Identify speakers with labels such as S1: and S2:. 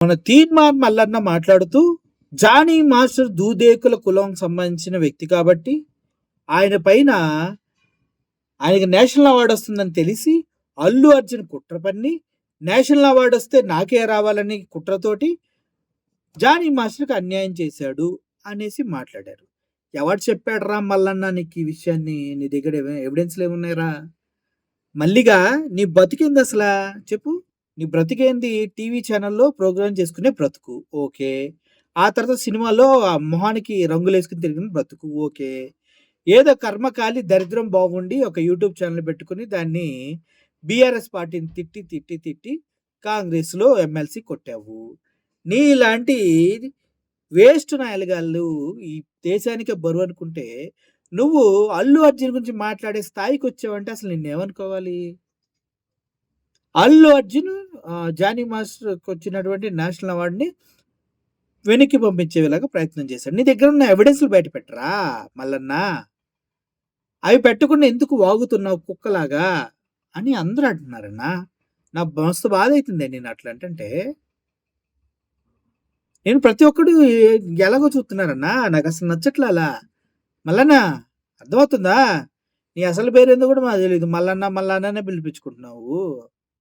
S1: మన తీన్మార్ మల్లన్న మాట్లాడుతూ, Johnny master Dudekula కులం సంబంధించిన వ్యక్తి కాబట్టి, ఆయన పైన ఆయనకి నేషనల్ అవార్డ్ వస్తుందని తెలిసి, అల్లు అర్జున్ కుట్ర పన్ని, నేషనల్ అవార్డ్ వస్తే నాకే రావాలని కుట్రతోటి, జానీ మాస్టర్‌కి అన్యాయం చేశాడు అనేసి మాట్లాడారు. ఎవడు చెప్పాడురా మల్లన్న నీకు ఈ విషయాన్ని? నీ దగ్గర ఎవిడెన్స్‌లు ఏమున్నాయిరా? మల్లిగా నీ బతుకేందసలా? చెప్పు. నీ బ్రతికేంది? టీవీ ఛానెల్‌లో ప్రోగ్రామ్ చేసుకునే బ్రతుకు. ఓకే. ఆ తర్వాత సినిమాలో ఆ మొహానికి రంగులేసుకొని తిరిగిన బ్రతుకు. ఓకే. ఏదో కర్మకాలి దరిద్రం బాగుండి ఒక యూట్యూబ్ ఛానెల్ పెట్టుకొని దాన్ని బీఆర్ఎస్ పార్టీని తిట్టి, తిట్టి, తిట్టి కాంగ్రెస్‌లో ఎమ్మెల్సీ కొట్టావు. నీలాంటి వేస్ట్ నాయలుగాళ్ళు ఈ దేశానికే బరువనుకుంటే, నువ్వు అల్లు అర్జున్ గురించి మాట్లాడే స్థాయికొచ్చావంటే అసలు నిన్నేమనుకోవాలి? అల్లు అర్జున్ జానీ మాస్టర్‌కొచ్చినటువంటి నేషనల్ అవార్డ్‌ని వెనక్కి పంపించేలాగా ప్రయత్నం చేశాడు. నీ దగ్గరున్న ఎవిడెన్స్‌లు బయట పెట్టరా మల్లన్న? అవి పెట్టకుండా ఎందుకు వాగుతున్నావు కుక్కలాగా? అని అందరూ అంటున్నారన్నా. నాకు మస్తు బాధైతుంది నేనట్లా అంటంటే. నేను ప్రతి ఒక్కడు ఎలాగో చూస్తున్నారన్నా. నాకసలు నచ్చట్లా అలా. మల్లన్న అర్థమవుతుందా? నీ అసలు పేరేందో కూడా మాకు తెలీదు. మల్లన్న, మల్లన్న అనే పిలిపించుకుంటున్నావు.